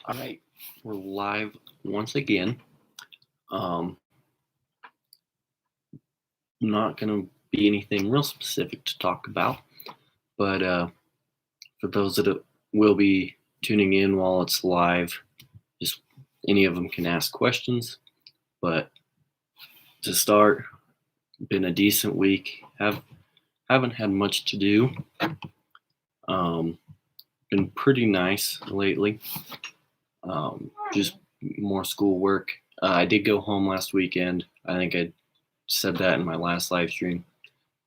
All right, we're live once again. Um, not going to be anything real specific to talk about, but for those that will be tuning in while it's live, just any of them can ask questions. But to start, been a decent week. Haven't had much to do. Um, been pretty nice lately. Just more schoolwork. I did go home last weekend. I think I said that in my last live stream,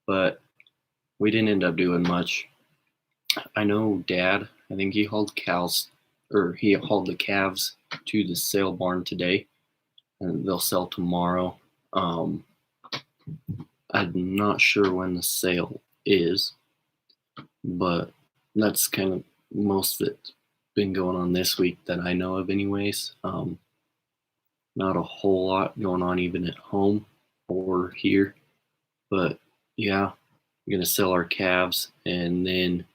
but we didn't end up doing much. I know Dad, I think he hauled cows, or he hauled the calves to the sale barn today, and they'll sell tomorrow. Um, I'm not sure when the sale is, but that's kind of most of it's been going on this week that I know of, anyways. Not a whole lot going on even at home or here, but yeah, we're gonna sell our calves, and then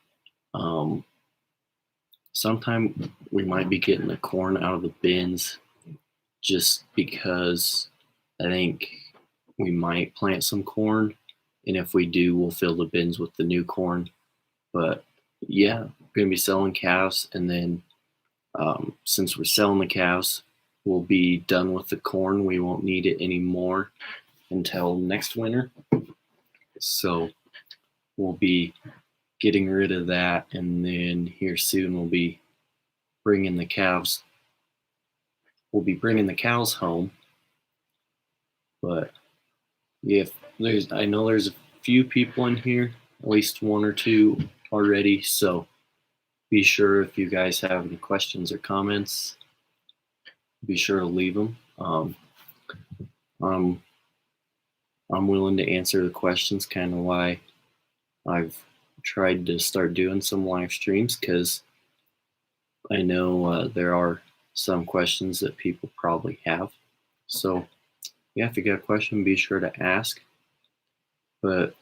sometime we might be getting the corn out of the bins, just because I think we might plant some corn, and if we do, we'll fill the bins with the new corn. But yeah, we're gonna be selling calves, and then since we're selling the calves, we'll be done with the corn. We won't need it anymore until next winter. So we'll be getting rid of that, and then here soon we'll be bringing the calves. We'll be bringing the cows home. But if I know there's a few people in here, at least one or two already. So be sure, if you guys have any questions or comments, be sure to leave them. I'm willing to answer the questions. Kind of why I've tried to start doing some live streams, because I know there are some questions that people probably have. So yeah, if you got a question, be sure to ask. But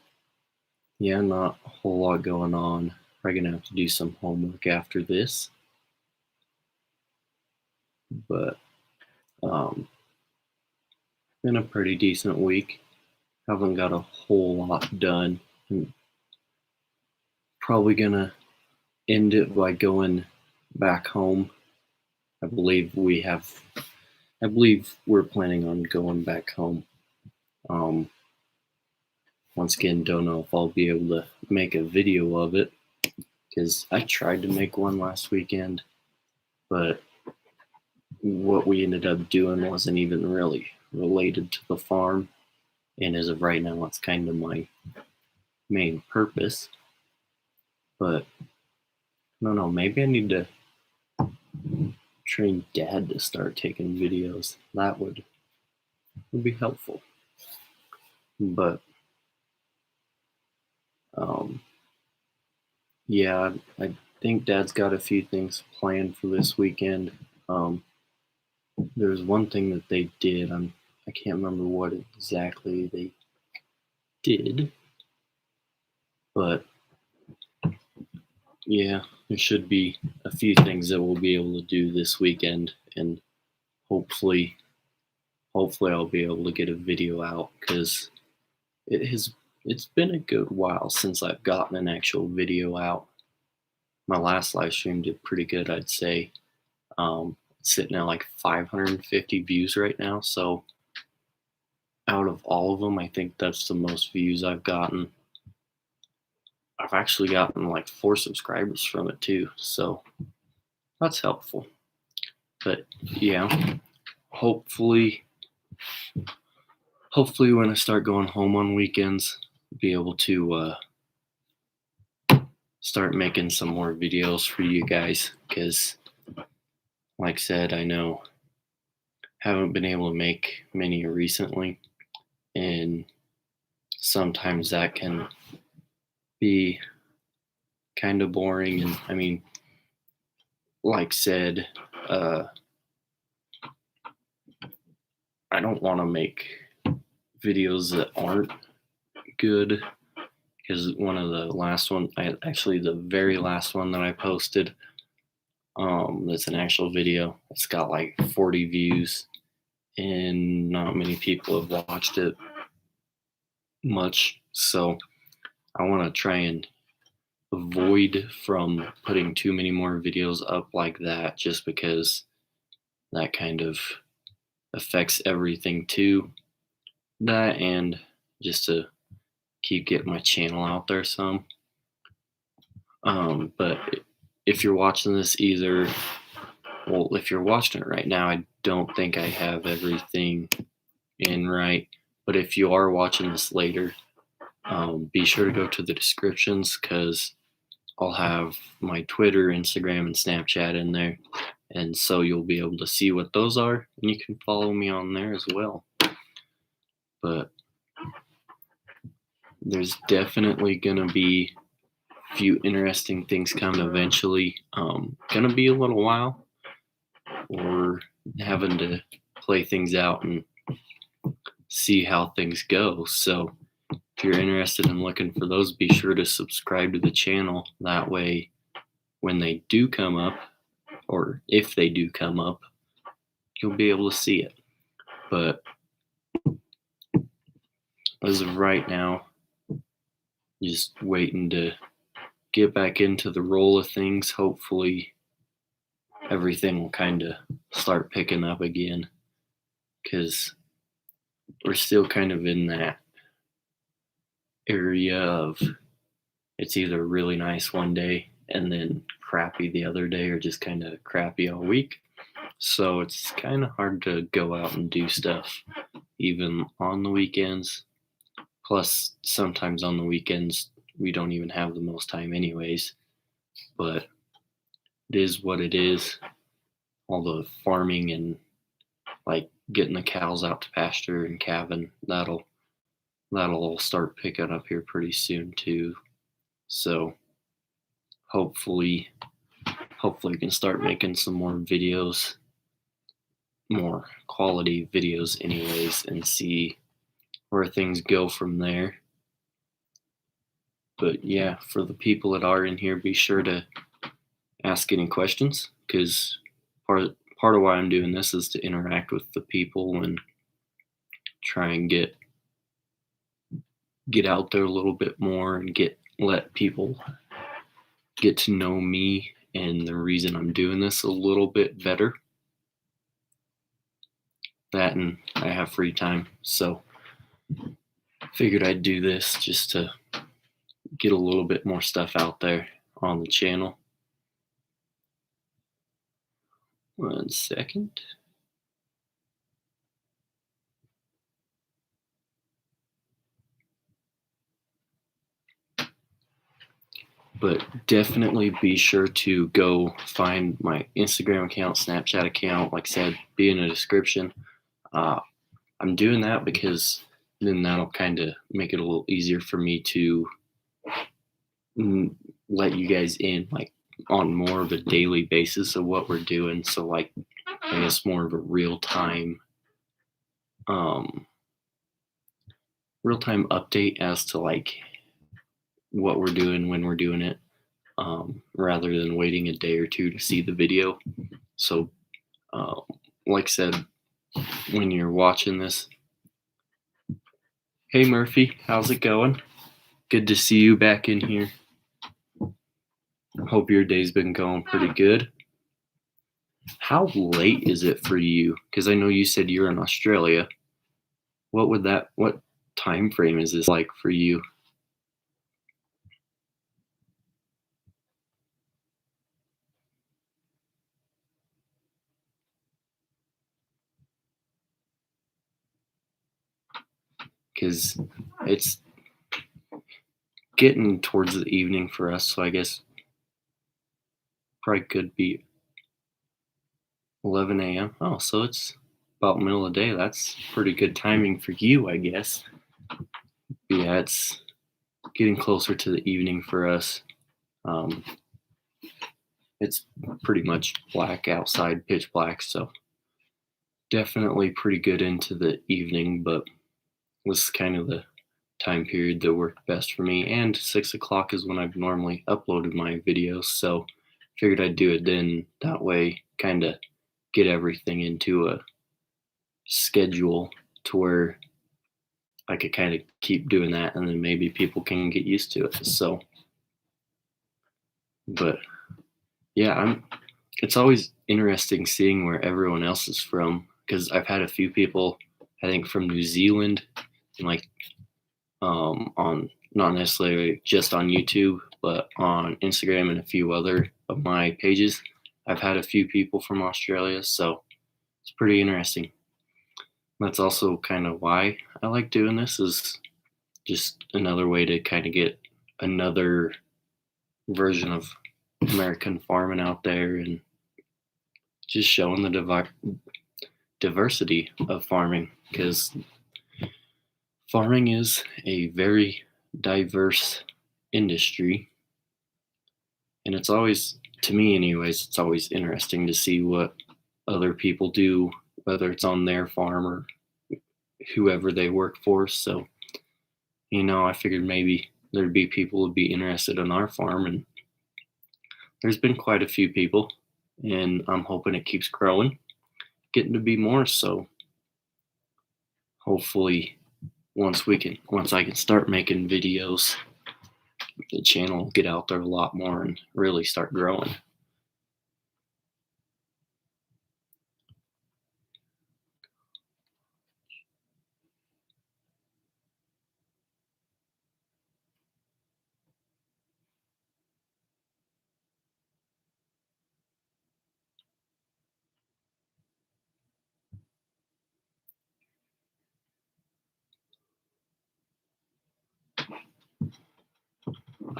yeah, not a whole lot going on. Probably gonna have to do some homework after this. But been a pretty decent week. Haven't got a whole lot done. I'm probably gonna end it by going back home. I believe we're planning on going back home. Once again, don't know if I'll be able to make a video of it, because I tried to make one last weekend, but what we ended up doing wasn't even really related to the farm, and as of right now, it's kind of my main purpose. But I don't know, maybe I need to train Dad to start taking videos. That would be helpful. But yeah, I think Dad's got a few things planned for this weekend. There's one thing that they did. I can't remember what exactly they did, but yeah, there should be a few things that we'll be able to do this weekend, and hopefully I'll be able to get a video out, because it's been a good while since I've gotten an actual video out. My last live stream did pretty good, I'd say. It's sitting at like 550 views right now, so out of all of them, I think that's the most views I've gotten. I've actually gotten like 4 subscribers from it too, so that's helpful. But yeah, hopefully when I start going home on weekends, be able to start making some more videos for you guys, because like I said, I know haven't been able to make many recently, and sometimes that can be kind of boring. And I mean, like said, I don't want to make videos that aren't good, because one of the last one, the very last one that I posted, That's an actual video. It's got like 40 views, and not many people have watched it much. So I want to try and avoid from putting too many more videos up like that, just because that kind of affects everything too. That, and just to keep getting my channel out there some. But if you're watching this, if you're watching it right now, I don't think I have everything in right. But if you are watching this later, be sure to go to the descriptions, because I'll have my Twitter, Instagram, and Snapchat in there. And so you'll be able to see what those are, and you can follow me on there as well. But there's definitely going to be a few interesting things coming eventually. Going to be a little while. We're having to play things out and see how things go. So if you're interested in looking for those, be sure to subscribe to the channel. That way, when they do come up, or if they do come up, you'll be able to see it. But as of right now, just waiting to get back into the roll of things. Hopefully everything will kind of start picking up again, because we're still kind of in that area of it's either really nice one day and then crappy the other day, or just kind of crappy all week. So it's kind of hard to go out and do stuff even on the weekends. Plus, sometimes on the weekends, we don't even have the most time anyways. But it is what it is. All the farming and like getting the cows out to pasture and calving, that'll all start picking up here pretty soon too. So hopefully we can start making some more videos, more quality videos anyways, and see where things go from there. But yeah, for the people that are in here, be sure to ask any questions, because part of why I'm doing this is to interact with the people and try and get out there a little bit more, and let people get to know me and the reason I'm doing this a little bit better. That, and I have free time, so figured I'd do this just to get a little bit more stuff out there on the channel. 1 second. But definitely be sure to go find my Instagram account, Snapchat account. Like I said, be in the description. I'm doing that because then that'll kind of make it a little easier for me to let you guys in, like, on more of a daily basis of what we're doing. So, like, I guess more of a real-time update as to like what we're doing when we're doing it, rather than waiting a day or two to see the video. So like I said, when you're watching this, hey Murphy, how's it going? Good to see you back in here. Hope your day's been going pretty good. How late is it for you? Because I know you said you're in Australia. What time frame is this like for you? Because it's getting towards the evening for us, so I guess probably could be 11 a.m. Oh, so it's about middle of the day. That's pretty good timing for you, I guess. But yeah, it's getting closer to the evening for us. It's pretty much black outside, pitch black, so definitely pretty good into the evening, but this is kind of the time period that worked best for me. And 6 o'clock is when I've normally uploaded my videos, so figured I'd do it then. That way, kind of get everything into a schedule to where I could kind of keep doing that, and then maybe people can get used to it. So, but yeah, it's always interesting seeing where everyone else is from, because I've had a few people, I think, from New Zealand, and like on not necessarily just on YouTube, but on Instagram and a few other of my pages. I've had a few people from Australia, so it's pretty interesting. That's also kind of why I like doing this, is just another way to kind of get another version of American farming out there, and just showing the diversity of farming, because farming is a very diverse industry, and it's always, to me anyways, it's always interesting to see what other people do, whether it's on their farm or whoever they work for. So, I figured maybe there'd be people who'd be interested in our farm, and there's been quite a few people, and I'm hoping it keeps growing, getting to be more. So hopefully once I can start making videos, the channel will get out there a lot more and really start growing.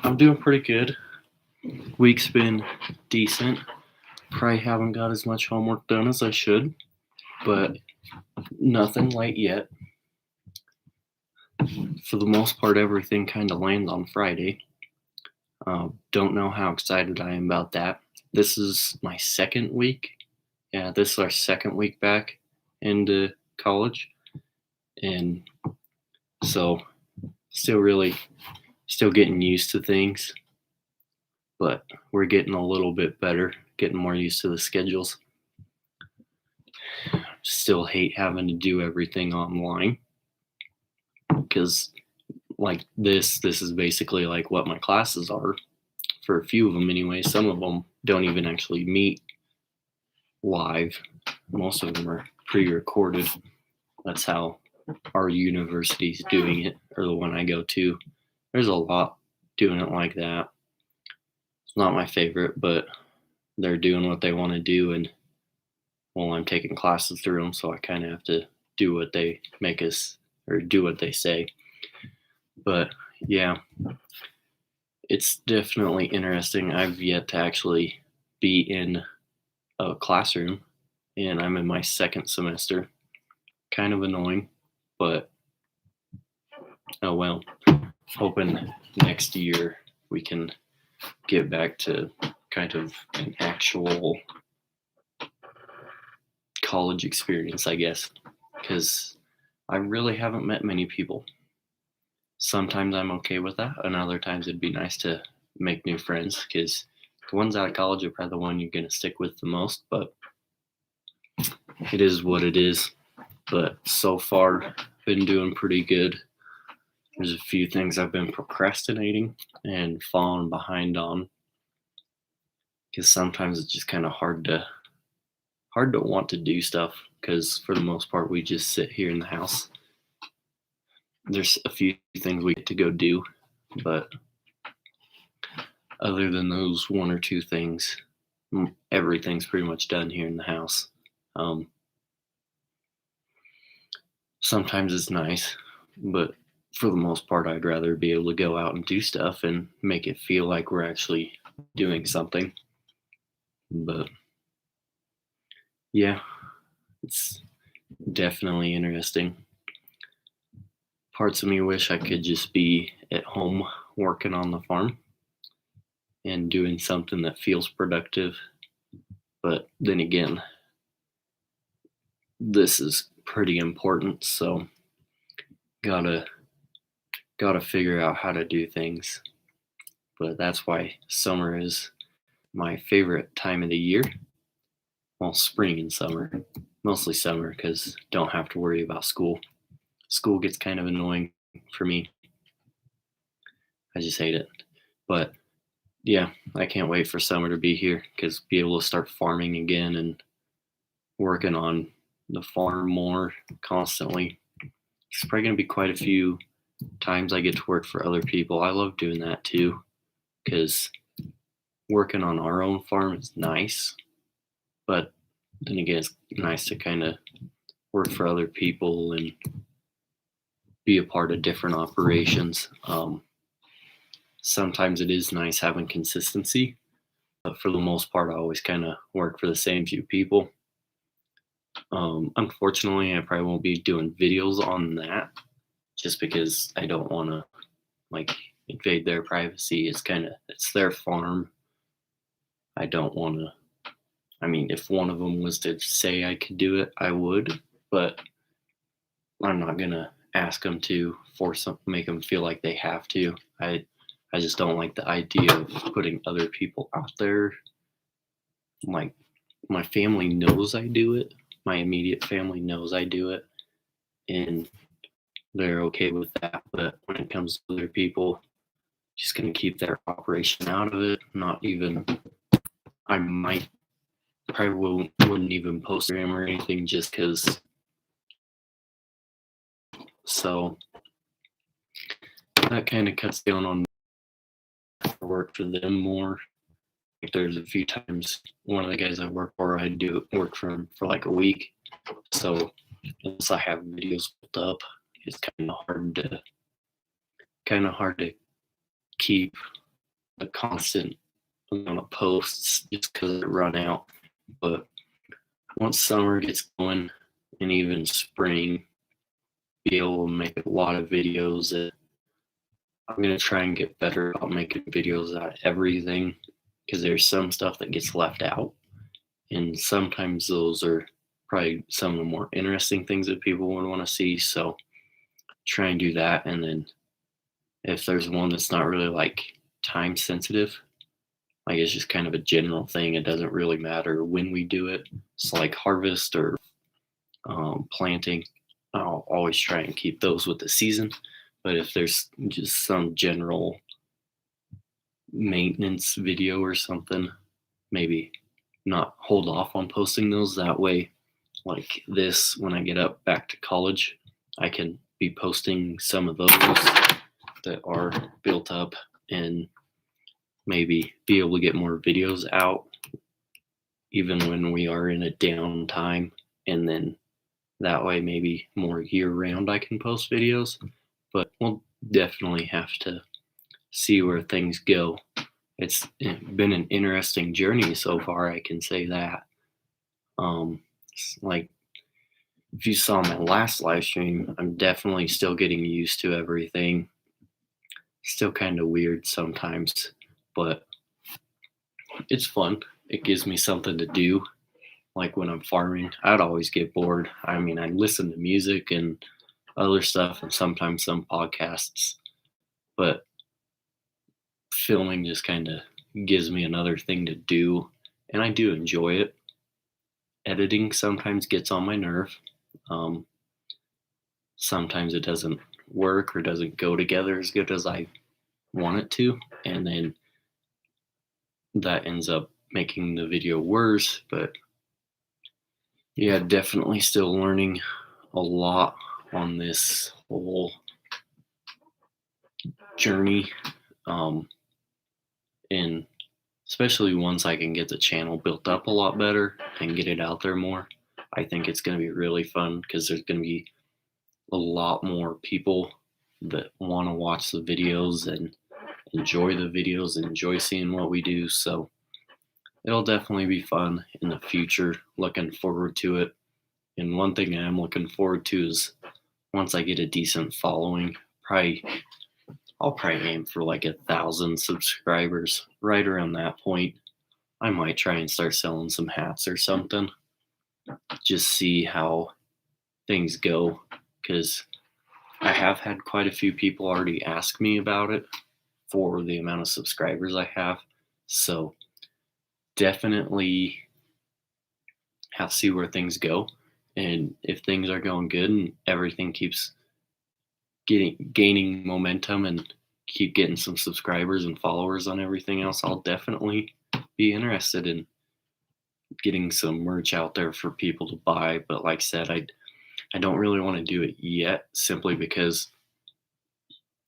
I'm doing pretty good. Week's been decent. Probably haven't got as much homework done as I should, but nothing late yet. For the most part, everything kind of lands on Friday. Don't know how excited I am about that. This is my second week. Yeah, this is our second week back into college. And so still getting used to things, but we're getting a little bit better, getting more used to the schedules. Still hate having to do everything online, because like this is basically like what my classes are, for a few of them anyway. Some of them don't even actually meet live. Most of them are pre-recorded. That's how our university's doing it, or the one I go to. There's a lot doing it like that. It's not my favorite, but they're doing what they want to do, and well, I'm taking classes through them, so I kind of have to do what they make us, or do what they say. But yeah, it's definitely interesting. I've yet to actually be in a classroom, and I'm in my second semester. Kind of annoying, but oh well. Hoping next year we can get back to kind of an actual college experience, I guess, because I really haven't met many people. Sometimes I'm okay with that, and other times it'd be nice to make new friends, because the ones out of college are probably the one you're going to stick with the most, but it is what it is. But so far, been doing pretty good. There's a few things I've been procrastinating and falling behind on, because sometimes it's just kind of hard to want to do stuff, because for the most part we just sit here in the house. There's a few things we get to go do, but other than those one or two things, everything's pretty much done here in the house. Sometimes it's nice, but for the most part, I'd rather be able to go out and do stuff and make it feel like we're actually doing something. But yeah, it's definitely interesting. Parts of me wish I could just be at home working on the farm and doing something that feels productive. But then again, this is pretty important, so gotta figure out how to do things. But that's why summer is my favorite time of the year. Well, spring and summer, mostly summer because don't have to worry about school. School gets kind of annoying for me. I just hate it. But yeah, I can't wait for summer to be here because be able to start farming again and working on the farm more constantly. It's probably going to be quite a few times I get to work for other people. I love doing that too because working on our own farm is nice, but then again, it's nice to kind of work for other people and be a part of different operations. Sometimes it is nice having consistency, but for the most part, I always kind of work for the same few people. Unfortunately, I probably won't be doing videos on that just because I don't want to like invade their privacy. It's their farm. I don't want to. I mean, if one of them was to say I could do it, I would, but I'm not gonna ask them to force them, make them feel like they have to. I just don't like the idea of putting other people out there. Like my family knows I do it. My immediate family knows I do it, and they're okay with that. But when it comes to other people, just gonna keep their operation out of it. Not even. I might probably wouldn't even post them or anything just because. So that kind of cuts down on work for them more. Like there's a few times one of the guys I work for, I do work for him for like a week. So unless I have videos built up, it's kind of hard to keep a constant amount of posts just because it run out. But once summer gets going and even spring, be able to make a lot of videos. I'm going to try and get better about making videos out of everything because there's some stuff that gets left out. And sometimes those are probably some of the more interesting things that people would want to see. So try and do that. And then if there's one that's not really like time sensitive, like it's just kind of a general thing, it doesn't really matter when we do it. It's like harvest or planting. I'll always try and keep those with the season. But if there's just some general maintenance video or something, maybe not hold off on posting those. That way, like this, when I get up back to college, I can be posting some of those that are built up and maybe be able to get more videos out even when we are in a downtime. And then that way, maybe more year round, I can post videos. But we'll definitely have to see where things go. It's been an interesting journey so far, I can say that. Like if you saw my last live stream, I'm definitely still getting used to everything. Still kind of weird sometimes, but it's fun. It gives me something to do. Like when I'm farming, I'd always get bored. I mean, I listen to music and other stuff and sometimes some podcasts, but filming just kind of gives me another thing to do, and I do enjoy it. Editing sometimes gets on my nerve. Um, Sometimes it doesn't work or doesn't go together as good as I want it to, and then that ends up making the video worse. But yeah, definitely still learning a lot on this whole journey. And especially once I can get the channel built up a lot better and get it out there more, I think it's going to be really fun because there's going to be a lot more people that want to watch the videos and enjoy the videos and enjoy seeing what we do. So it'll definitely be fun in the future. Looking forward to it. And one thing I'm looking forward to is once I get a decent following, I'll probably aim for like 1,000 subscribers. Right around that point, I might try and start selling some hats or something. Just see how things go, because I have had quite a few people already ask me about it for the amount of subscribers I have. So definitely have to see where things go. And if things are going good and everything keeps gaining momentum and keep getting some subscribers and followers on everything else, I'll definitely be interested in getting some merch out there for people to buy. But like I said, I don't really want to do it yet simply because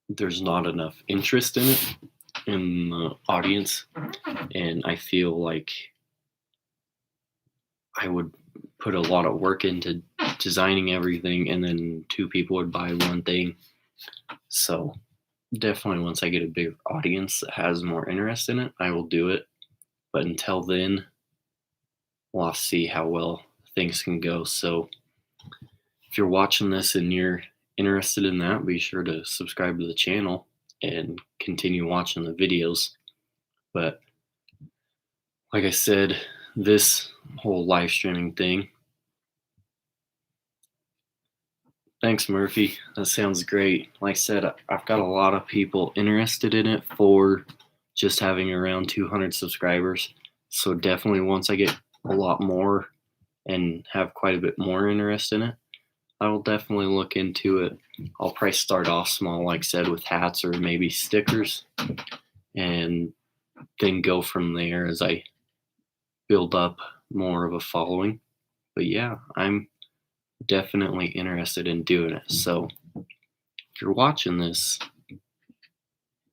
there's not enough interest in it in the audience. And I feel like I would put a lot of work into designing everything, and then two people would buy one thing. So definitely once I get a big audience that has more interest in it, I will do it. But until then, we'll have to see how well things can go. So if you're watching this and you're interested in that, be sure to subscribe to the channel and continue watching the videos. But like I said, this whole live streaming thing, thanks, Murphy. That sounds great. Like I said, I've got a lot of people interested in it for just having around 200 subscribers. So definitely once I get a lot more and have quite a bit more interest in it, I will definitely look into it. I'll probably start off small, like I said, with hats or maybe stickers, and then go from there as I build up more of a following. But yeah, I'm definitely interested in doing it. So if you're watching this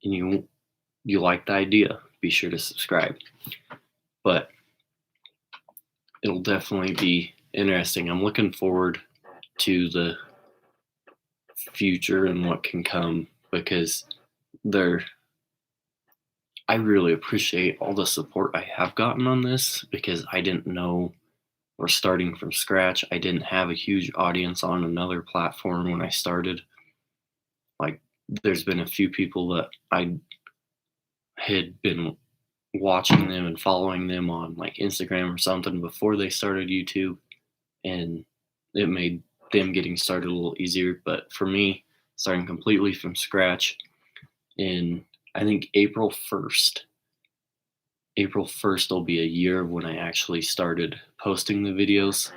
and you like the idea, be sure to subscribe. But it'll definitely be interesting. I'm looking forward to the future and what can come, because I really appreciate all the support I have gotten on this, because I didn't know we're starting from scratch. I didn't have a huge audience on another platform when I started. Like, there's been a few people that I had been watching them and following them on like Instagram or something before they started YouTube, and it made them getting started a little easier. But for me, starting completely from scratch in, I think, April 1st will be a year when I actually started posting the videos.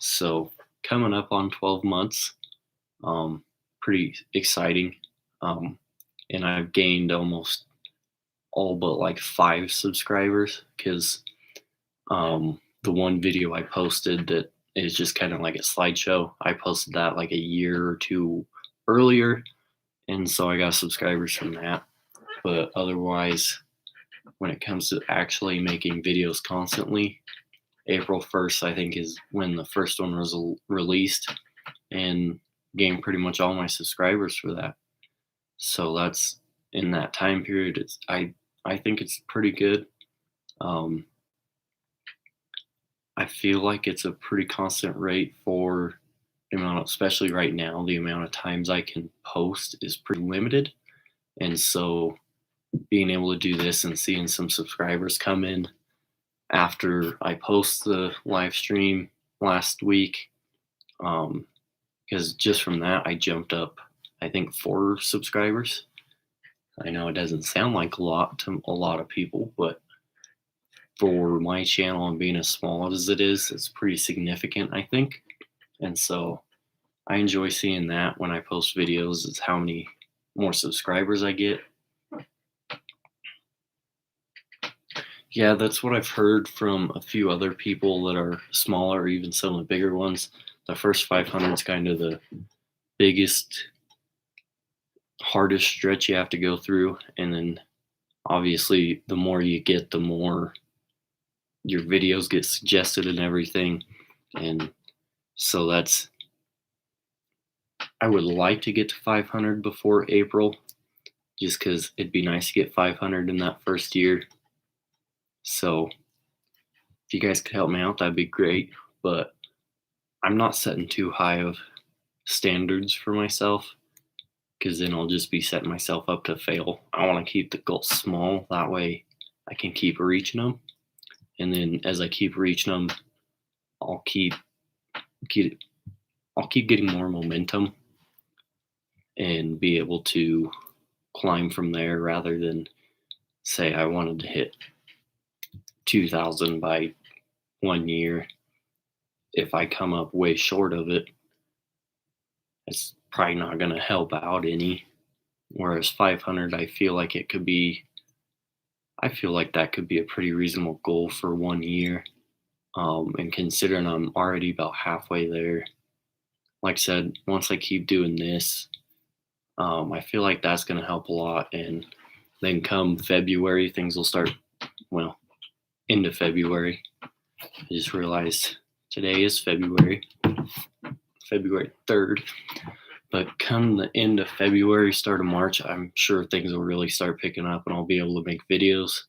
So coming up on 12 months, pretty exciting. And I've gained almost all but like 5 subscribers, because the one video I posted that is just kind of like a slideshow, I posted that like a year or two earlier, and so I got subscribers from that. But otherwise, when it comes to actually making videos constantly, April 1st, I think, is when the first one was released, and gained pretty much all my subscribers for that. So that's in that time period. I think it's pretty good. I feel like it's a pretty constant rate for the amount, especially right now, the amount of times I can post is pretty limited. And so being able to do this and seeing some subscribers come in after I post the live stream last week, because just from that, I jumped up, I think, 4 subscribers. I know it doesn't sound like a lot to a lot of people, but for my channel and being as small as it is, it's pretty significant, I think. And so I enjoy seeing that when I post videos, is how many more subscribers I get. Yeah, that's what I've heard from a few other people that are smaller, or even some of the bigger ones. The first 500 is kind of the biggest, hardest stretch you have to go through. And then obviously, the more you get, the more your videos get suggested and everything. And so I would like to get to 500 before April, just because it'd be nice to get 500 in that first year. So if you guys could help me out, that'd be great. But I'm not setting too high of standards for myself, because then I'll just be setting myself up to fail. I want to keep the goals small. That way I can keep reaching them. And then as I keep reaching them, I'll keep getting more momentum and be able to climb from there, rather than say I wanted to hit 2,000 by 1 year. If I come up way short of it, it's probably not going to help out any. Whereas 500, I feel like that could be a pretty reasonable goal for 1 year. And considering I'm already about halfway there, like I said, once I keep doing this, I feel like that's going to help a lot. And then come February, things will start, well, into February. I just realized today is February 3rd. But come the end of February, start of March, I'm sure things will really start picking up and I'll be able to make videos.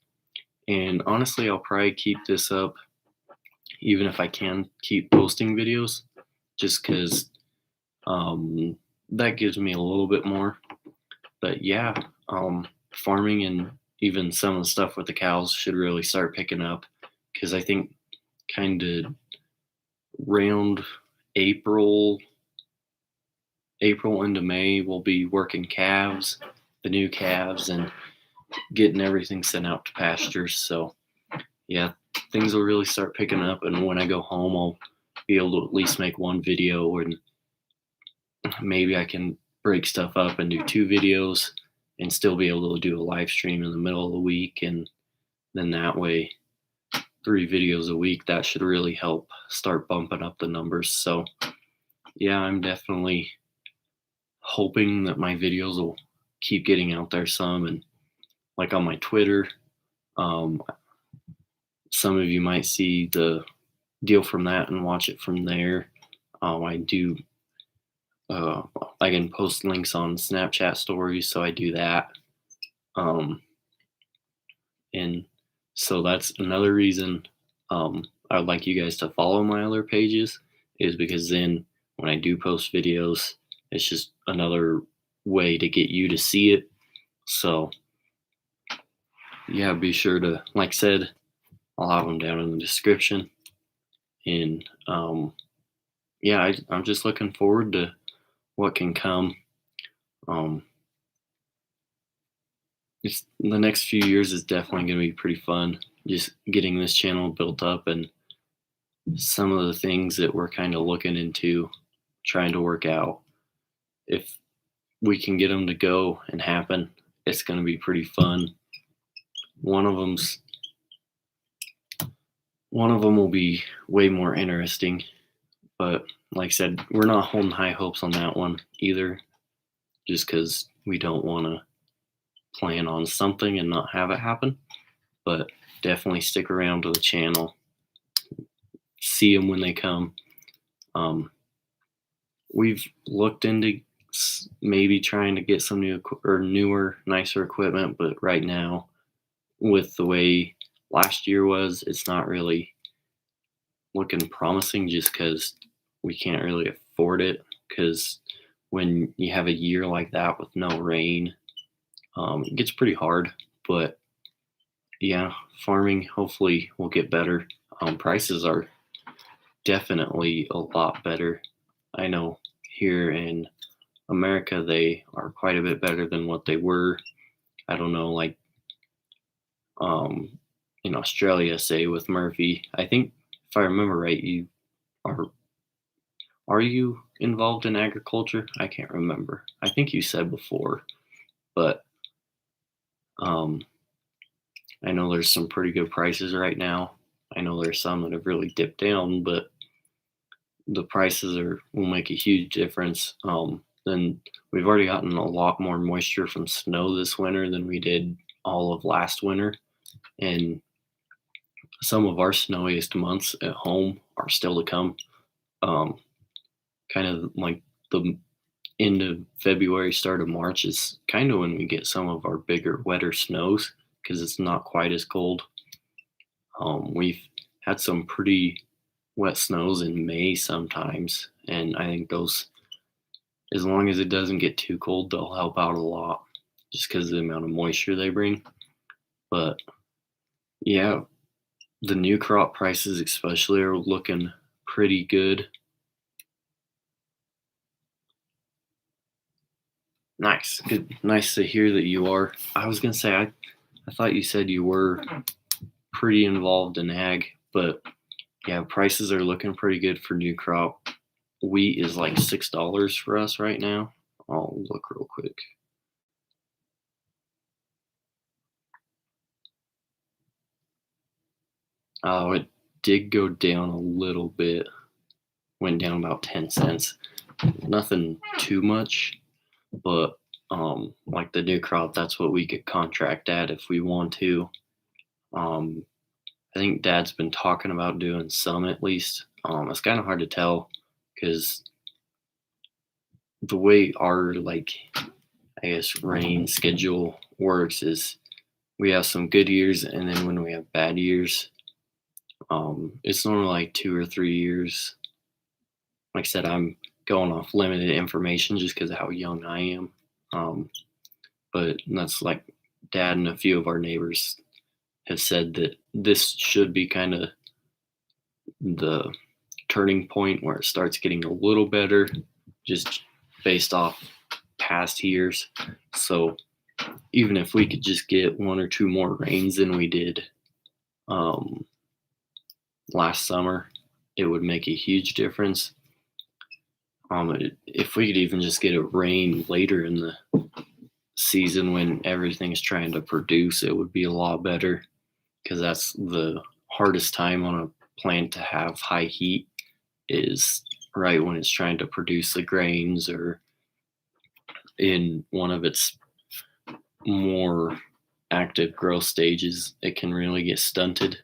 And honestly, I'll probably keep this up even if I can keep posting videos, just because that gives me a little bit more. But yeah, farming and even some of the stuff with the cows should really start picking up, because I think kind of around April into May, we'll be working calves, the new calves, and getting everything sent out to pastures. So yeah, things will really start picking up. And when I go home, I'll be able to at least make one video, and maybe I can break stuff up and do 2 videos and still be able to do a live stream in the middle of the week. And then that way, 3 videos a week, that should really help start bumping up the numbers. So yeah, I'm definitely hoping that my videos will keep getting out there some. And like on my Twitter, some of you might see the deal from that and watch it from there. I do I can post links on Snapchat stories, so I do that. And so that's another reason I would like you guys to follow my other pages, is because then when I do post videos, it's just another way to get you to see it. So yeah, be sure to, like I said, I'll have them down in the description. And yeah, I'm just looking forward to what can come. It's, the next few years is definitely going to be pretty fun, just getting this channel built up, and some of the things that we're kind of looking into, trying to work out. If we can get them to go and happen, it's going to be pretty fun. One of them will be way more interesting, but like I said, we're not holding high hopes on that one either, just because we don't want to plan on something and not have it happen. But definitely stick around to the channel, see them when they come. We've looked into maybe trying to get some newer, nicer equipment, but right now, with the way last year was, it's not really looking promising, just because we can't really afford it. Because when you have a year like that with no rain, it gets pretty hard. But yeah, farming hopefully will get better. Prices are definitely a lot better. I know here in America, they are quite a bit better than what they were. I don't know, like in Australia, say with Murphy. I think if I remember right, you are you involved in agriculture? I can't remember. I think you said before, but I know there's some pretty good prices right now. I know there's some that have really dipped down, but the prices will make a huge difference. Then we've already gotten a lot more moisture from snow this winter than we did all of last winter. And some of our snowiest months at home are still to come. Kind of like the end of February, start of March is kind of when we get some of our bigger, wetter snows, because it's not quite as cold. We've had some pretty wet snows in May sometimes, and I think those, as long as it doesn't get too cold, they'll help out a lot, just because of the amount of moisture they bring. But yeah, the new crop prices especially are looking pretty good. Nice. Good. Nice to hear that you are. I was gonna say, I thought you said you were pretty involved in ag, but yeah, prices are looking pretty good for new crop. Wheat is like $6 for us right now. I'll look real quick. Oh, it did go down a little bit. Went down about 10 cents. Nothing too much, but like the new crop, that's what we could contract at if we want to. Um, I think Dad's been talking about doing some at least. It's kind of hard to tell because the way our I guess rain schedule works is we have some good years, and then when we have bad years, it's normally like 2 or 3 years. Like I said, I'm going off limited information just because of how young I am. But that's like Dad and a few of our neighbors have said that this should be kind of the turning point where it starts getting a little better just based off past years. So even if we could just get 1 or 2 more rains than we did last summer, it would make a huge difference. If we could even just get a rain later in the season when everything's trying to produce, it would be a lot better, because that's the hardest time on a plant to have high heat, is right when it's trying to produce the grains or in one of its more active growth stages. It can really get stunted.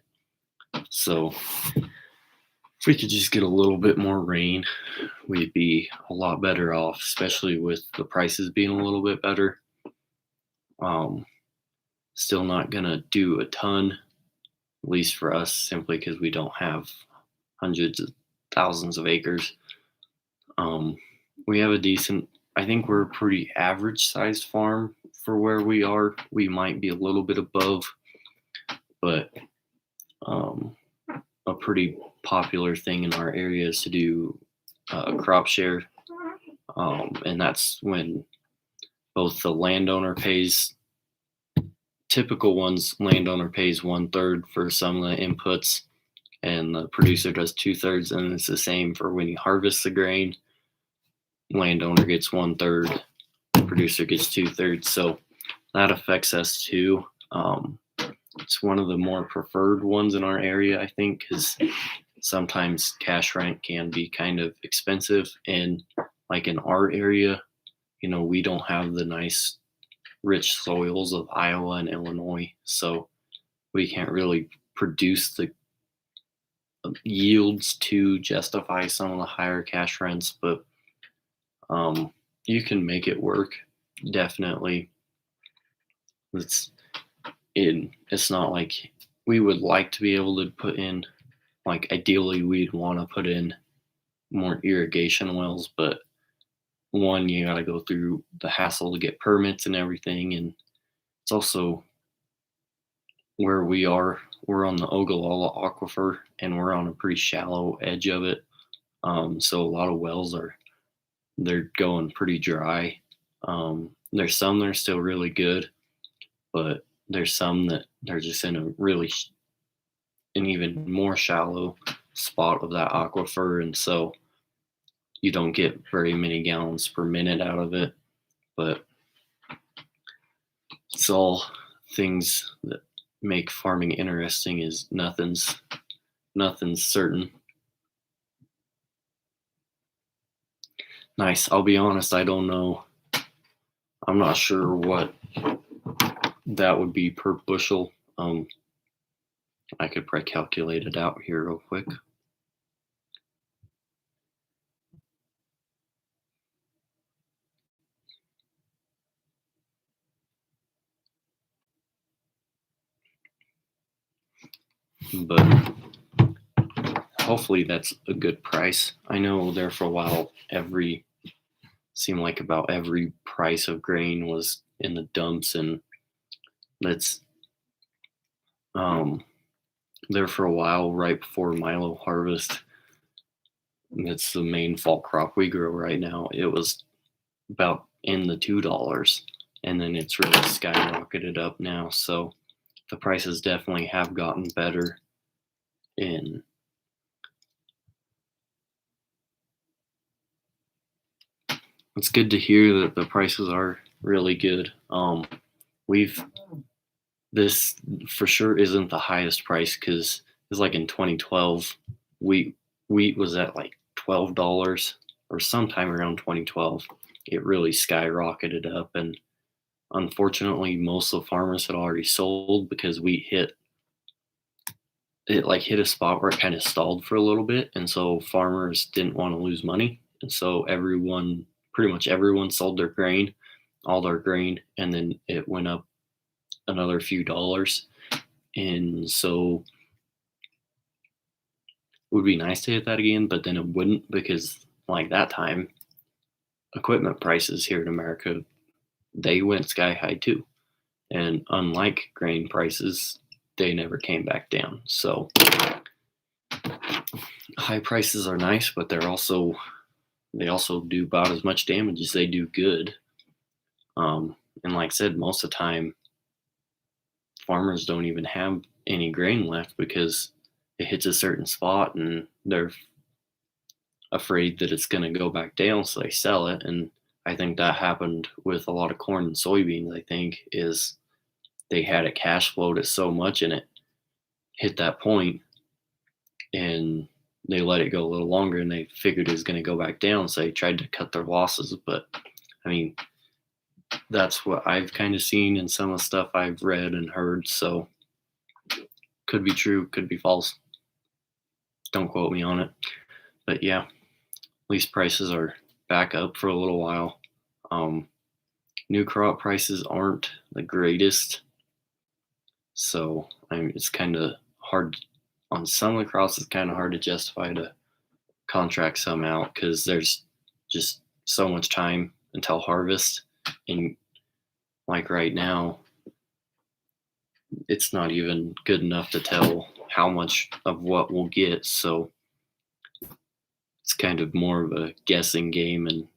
So if we could just get a little bit more rain, we'd be a lot better off, especially with the prices being a little bit better. Still not gonna do a ton, at least for us, simply because we don't have hundreds of thousands of acres. We have a decent, I think we're a pretty average sized farm for where we are. We might be a little bit above, but a pretty popular thing in our area is to do crop share. And that's when both the landowner pays, typical ones, landowner pays 1/3 for some of the inputs, and the producer does 2/3. And it's the same for when you harvest the grain. Landowner gets 1/3, producer gets 2/3. So that affects us too. It's one of the more preferred ones in our area, I think, because sometimes cash rent can be kind of expensive. And like in our area, we don't have the nice rich soils of Iowa and Illinois, so we can't really produce the yields to justify some of the higher cash rents. But you can make it work, definitely. It's not like we would like to be able to put in, like ideally we'd want to put in more irrigation wells, but one, you got to go through the hassle to get permits and everything. And it's also where we are, we're on the Ogallala Aquifer, and we're on a pretty shallow edge of it. So a lot of wells they're going pretty dry. There's some that are still really good, but there's some that they're just in an even more shallow spot of that aquifer. And so you don't get very many gallons per minute out of it. But it's all things that make farming interesting, is nothing's certain. Nice. I'll be honest, I don't know. I'm not sure what that would be per bushel. I could probably calculate it out here real quick. But hopefully that's a good price. I know there for a while, seemed like about every price of grain was in the dumps, and that's there for a while right before Milo harvest. It's the main fall crop we grow right now. It was about in the $2, and then it's really skyrocketed up now. So the prices definitely have gotten better, and it's good to hear that the prices are really good. We've this for sure isn't the highest price because it's like in 2012, wheat wheat was at like $12 or sometime around 2012. It really skyrocketed up, and unfortunately, most of the farmers had already sold because wheat hit a spot where it kind of stalled for a little bit, and so farmers didn't want to lose money, and so pretty much everyone sold all their grain, and then it went up another few dollars. And so it would be nice to hit that again, but then it wouldn't because like that time, equipment prices here in America, they went sky high too. And unlike grain prices, they never came back down. So high prices are nice, but they also do about as much damage as they do good. And like I said, most of the time, farmers don't even have any grain left because it hits a certain spot and they're afraid that it's going to go back down, so they sell it. And I think that happened with a lot of corn and soybeans. I think is they had it cash flowed it so much and it hit that point, and they let it go a little longer, and they figured it was going to go back down, so they tried to cut their losses. But I mean, that's what I've kind of seen in some of the stuff I've read and heard. So could be true, could be false. Don't quote me on it. But yeah, at least prices are back up for a little while. New crop prices aren't the greatest. So I mean, it's kind of hard on some of the crops. It's kind of hard to justify to contract some out because there's just so much time until harvest. And like right now, it's not even good enough to tell how much of what we'll get. So it's kind of more of a guessing game and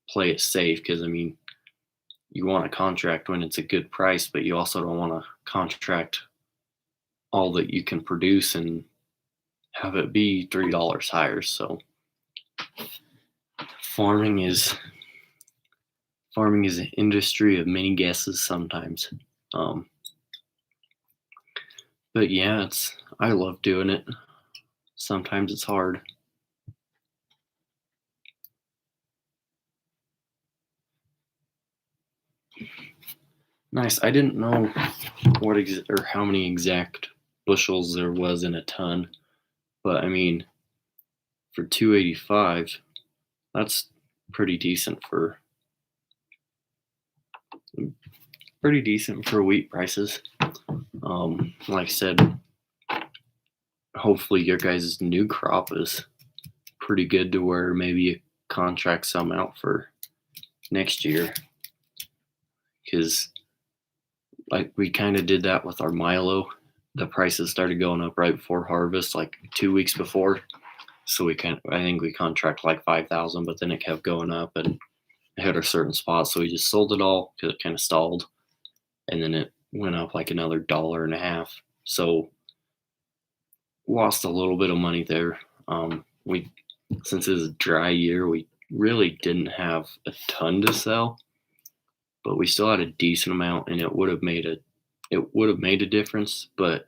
play it safe because, I mean, you want a contract when it's a good price, but you also don't want to contract all that you can produce and have it be $3 higher. So farming is an industry of many guesses sometimes. But yeah, I love doing it. Sometimes it's hard. Nice. I didn't know or how many exact bushels there was in a ton, but I mean, for 285, that's pretty decent for wheat prices. Like I said, hopefully your guys' new crop is pretty good to where maybe you contract some out for next year, because like we kind of did that with our Milo. The prices started going up right before harvest, like 2 weeks before. So I think we contract like 5,000, but then it kept going up and it hit a certain spot. So we just sold it all because it kind of stalled. And then it went up like another $1.50. So lost a little bit of money there. Since it was a dry year, we really didn't have a ton to sell, but we still had a decent amount, and it would have made a difference. But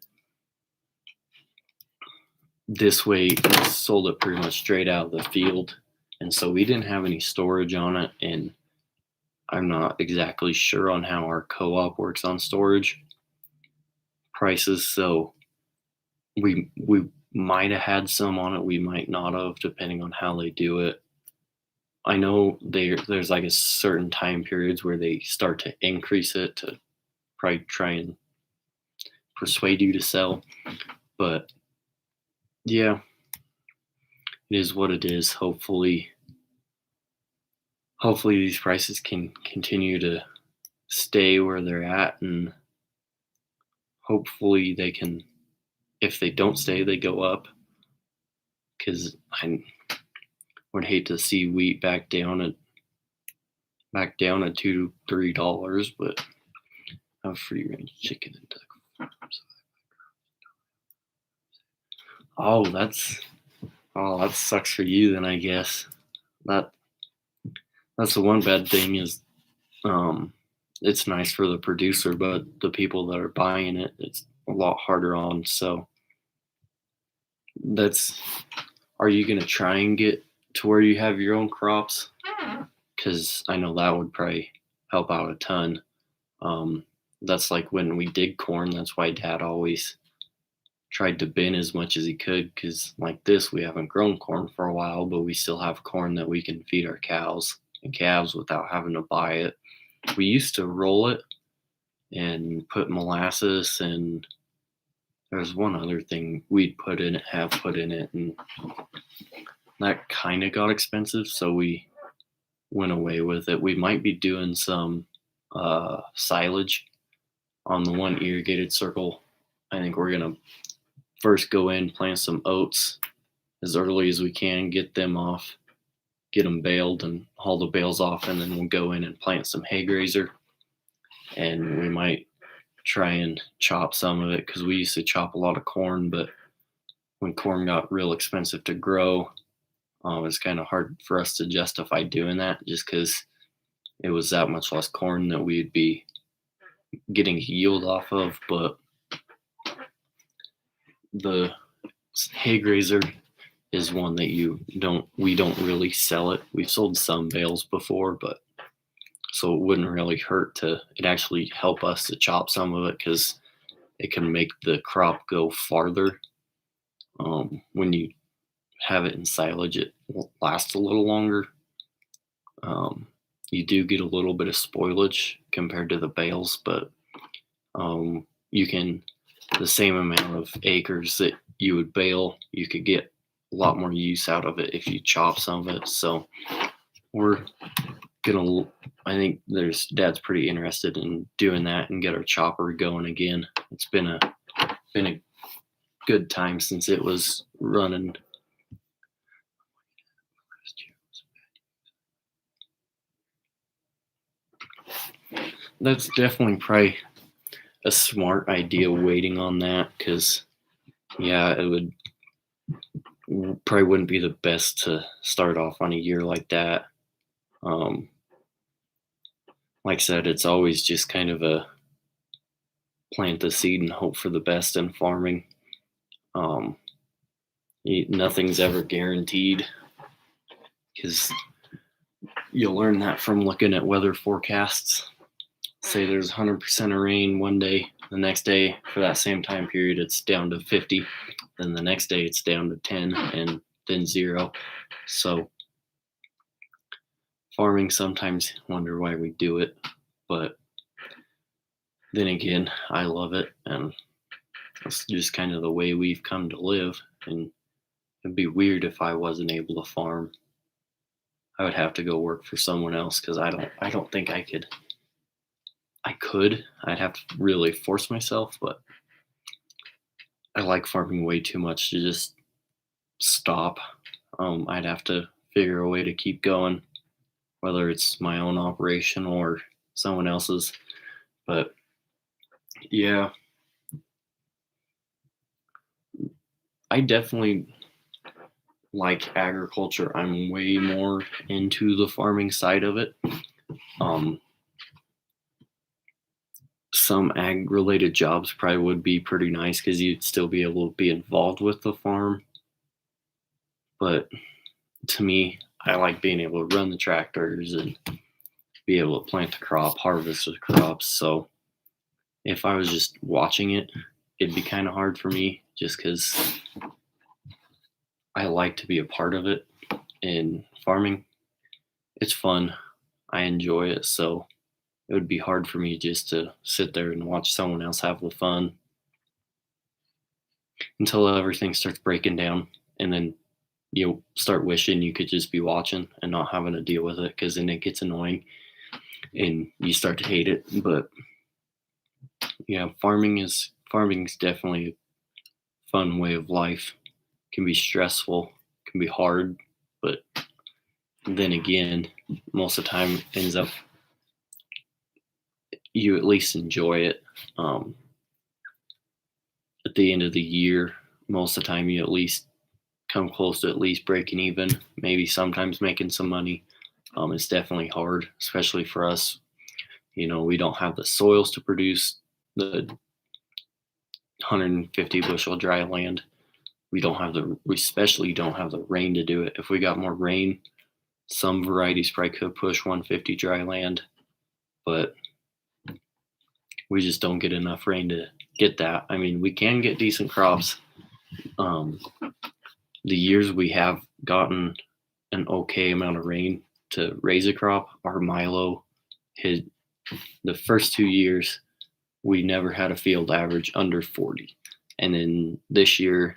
this way, we sold it pretty much straight out of the field, and so we didn't have any storage on it. And I'm not exactly sure on how our co-op works on storage prices, so we might have had some on it, we might not have, depending on how they do it. I know there's like a certain time periods where they start to increase it to probably try and persuade you to sell. But yeah, it is what it is. Hopefully these prices can continue to stay where they're at, and hopefully they can, if they don't stay, they go up, because I would hate to see wheat back down at $2 to $3, but I have free range chicken and duck farms. Oh, that sucks for you then, I guess. That that's the one bad thing is um it's nice for the producer, but the people that are buying it, it's a lot harder on. So that's are you gonna try and get to where you have your own crops? Because I know that would probably help out a ton. Um, that's like when we dig corn. That's why Dad always tried to bin as much as he could. Because like this, we haven't grown corn for a while, but we still have corn that we can feed our cows and calves without having to buy it. We used to roll it and put molasses, and there's one other thing we'd have put in it, and that kind of got expensive, so we went away with it. We might be doing some silage on the one irrigated circle. I think we're gonna first go in, plant some oats as early as we can, get them off, get them baled and haul the bales off, and then we'll go in and plant some hay grazer. And we might try and chop some of it because we used to chop a lot of corn, but when corn got real expensive to grow, it's kind of hard for us to justify doing that just because it was that much less corn that we'd be getting yield off of. But the hay grazer is one that we don't really sell it. We've sold some bales before, but so it wouldn't really hurt to it actually help us to chop some of it because it can make the crop go farther. When you have it in silage, it will last a little longer. You do get a little bit of spoilage compared to the bales, but you can the same amount of acres that you would bale, you could get a lot more use out of it if you chop some of it. So we're gonna I think there's Dad's pretty interested in doing that and get our chopper going again. It's been a good time since it was running. That's definitely probably a smart idea waiting on that because yeah, it would probably wouldn't be the best to start off on a year like that. Um, like I said, it's always just kind of a plant the seed and hope for the best in farming. Um, Nothing's ever guaranteed because you'll learn that from looking at weather forecasts. Say there's 100% of rain one day, the next day for that same time period it's down to 50, then the next day it's down to 10 and then 0. So farming, sometimes wonder why we do it, but then again I love it and it's just kind of the way we've come to live. And it'd be weird if I wasn't able to farm. I would have to go work for someone else because I don't think I could. I'd have to really force myself, but I like farming way too much to just stop. I'd have to figure a way to keep going, whether it's my own operation or someone else's. But yeah, I definitely like agriculture. I'm way more into the farming side of it. Some ag related jobs probably would be pretty nice because you'd still be able to be involved with the farm. But to me, I like being able to run the tractors and be able to plant the crop, harvest the crops. So if I was just watching it, it'd be kind of hard for me just because I like to be a part of it. And farming, it's fun. I enjoy it. So it would be hard for me just to sit there and watch someone else have the fun until everything starts breaking down. And then you start wishing you could just be watching and not having to deal with it because then it gets annoying and you start to hate it. But yeah, farming's definitely a fun way of life. It can be stressful, can be hard, but then again, most of the time it ends up you at least enjoy it. At the end of the year, most of the time you at least come close to at least breaking even, maybe sometimes making some money. It's definitely hard, especially for us. We don't have the soils to produce the 150 bushel dry land. We especially don't have the rain to do it. If we got more rain, some varieties probably could push 150 dry land, but we just don't get enough rain to get that. I mean, we can get decent crops. The years we have gotten an okay amount of rain to raise a crop, our Milo hit the first 2 years, we never had a field average under 40. And then this year,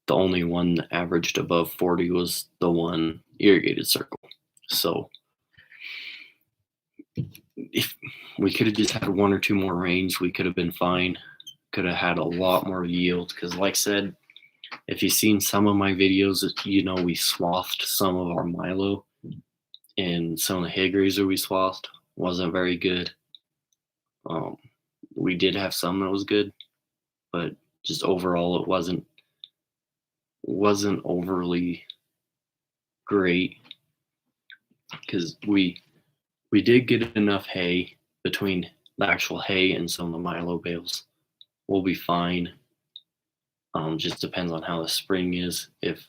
the only one that averaged above 40 was the one irrigated circle. So if we could have just had one or two more rains, we could have been fine. Could have had a lot more yield. Because like I said, if you've seen some of my videos, we swathed some of our Milo, and some of the hay grazer we swathed wasn't very good. We did have some that was good, but just overall it wasn't overly great, because we did get enough hay between the actual hay and some of the Milo bales. We'll be fine. Just depends on how the spring is. If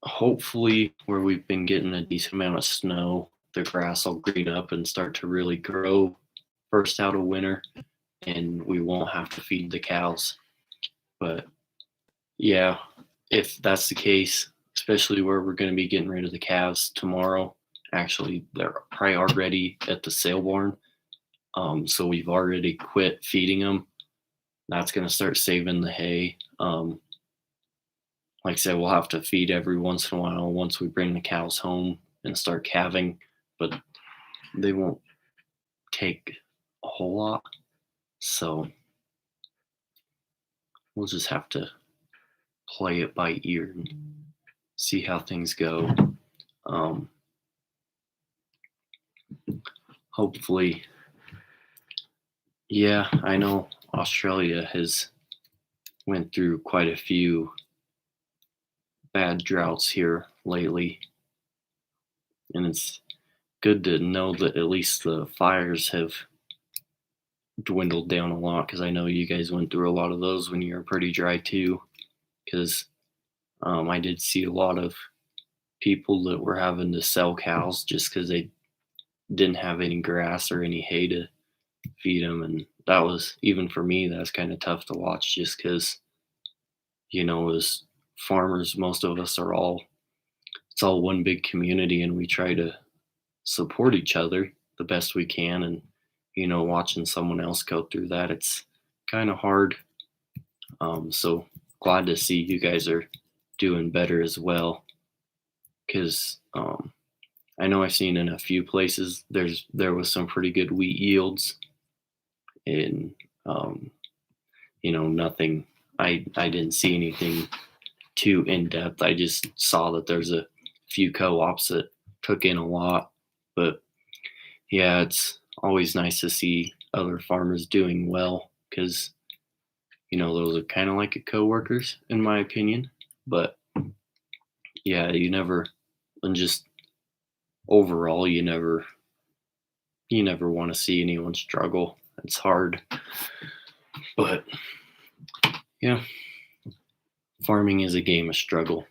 hopefully where we've been getting a decent amount of snow, the grass will green up and start to really grow first out of winter, and we won't have to feed the cows. But yeah, if that's the case, especially where we're going to be getting rid of the calves tomorrow, actually they're probably already at the sale barn. So we've already quit feeding them. That's going to start saving the hay. Like I said, we'll have to feed every once in a while once we bring the cows home and start calving, but they won't take a whole lot. So we'll just have to play it by ear and see how things go. Hopefully, yeah, I know Australia has went through quite a few bad droughts here lately, and it's good to know that at least the fires have dwindled down a lot, because I know you guys went through a lot of those when you were pretty dry too, because I did see a lot of people that were having to sell cows just because they didn't have any grass or any hay to feed them. And that was, even for me, that's kind of tough to watch, just because as farmers, most of us it's all one big community, and we try to support each other the best we can. And watching someone else go through that, it's kind of hard. So glad to see you guys are doing better as well, because I know I've seen in a few places there was some pretty good wheat yields, and nothing. I didn't see anything too in depth. I just saw that there's a few co-ops that took in a lot, but yeah, it's always nice to see other farmers doing well, because those are kind of like co-workers in my opinion. But yeah, and just overall, you never want to see anyone struggle. It's hard, but yeah, farming is a game of struggle.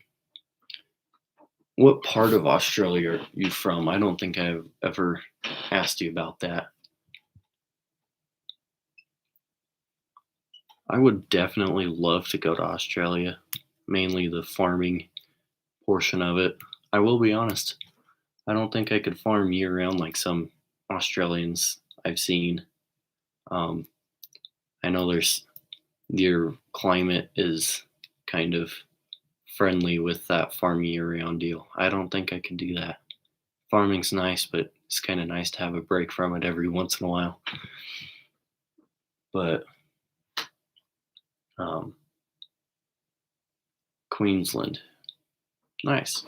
What part of Australia are you from? I don't think I've ever asked you about that. I would definitely love to go to Australia, mainly the farming portion of it. I will be honest, I don't think I could farm year round like some Australians I've seen. I know your climate is kind of friendly with that farm year round deal. I don't think I could do that. Farming's nice, but it's kind of nice to have a break from it every once in a while. But Queensland, nice.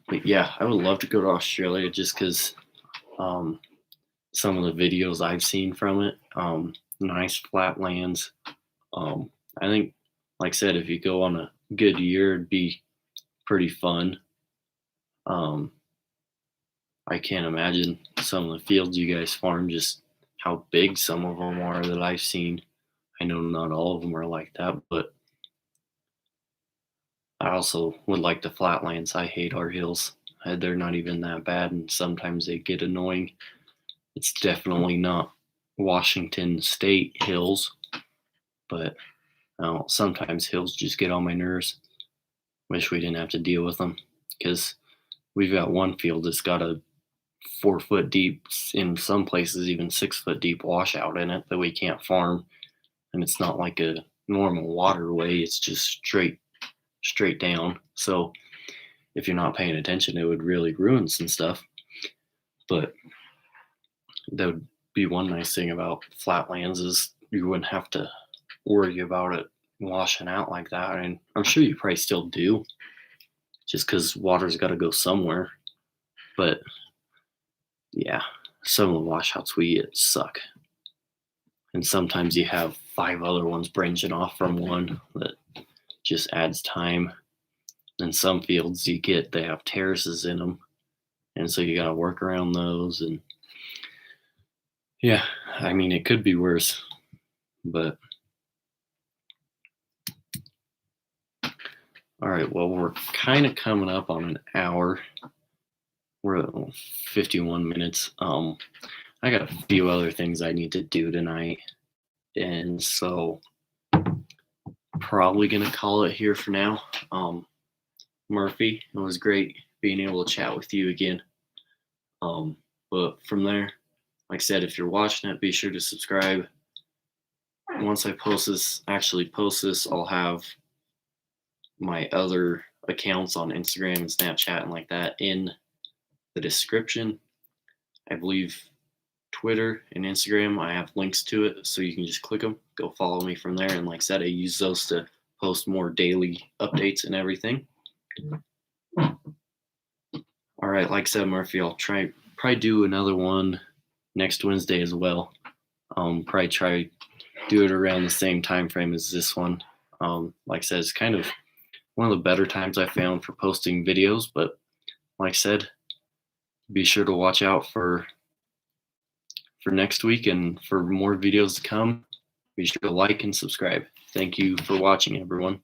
But yeah, I would love to go to Australia, just because some of the videos I've seen from it, nice flat lands. I think like I said, if you go on a good year, it'd be pretty fun. Um, I can't imagine some of the fields you guys farm, just how big some of them are that I've seen. I know not all of them are like that, but I also would like the flatlands. I hate our hills. They're not even that bad, and sometimes they get annoying. It's definitely not Washington State hills, but sometimes hills just get on my nerves. Wish we didn't have to deal with them because we've got one field that's got a 4 foot deep, in some places even 6 foot deep washout in it that we can't farm, and it's not like a normal waterway. It's just straight down. So if you're not paying attention, it would really ruin some stuff. But that would be one nice thing about flatlands is you wouldn't have to worry about it washing out like that. And I'm sure you probably still do, just because water's got to go somewhere. But yeah, some of the washouts we get suck. And sometimes you have 5 other ones branching off from one that just adds time. And some fields they have terraces in them. And so you got to work around those. And yeah, I mean, it could be worse. But all right, well, we're kind of coming up on an hour. We're at 51 minutes. I got a few other things I need to do tonight. And so probably going to call it here for now. Murphy, it was great being able to chat with you again. But from there, like I said, if you're watching it, be sure to subscribe. Once I post this, I'll have my other accounts on Instagram and Snapchat and like that in the description. I believe Twitter and Instagram, I have links to it, so you can just click them, go follow me from there. And like I said, I use those to post more daily updates and everything. All right, like I said, Murphy, I'll probably do another one next Wednesday as well. Probably try do it around the same time frame as this one. Like I said, it's kind of one of the better times I found for posting videos, but like I said, be sure to watch out for next week and for more videos to come. Be sure to like and subscribe. Thank you for watching, everyone.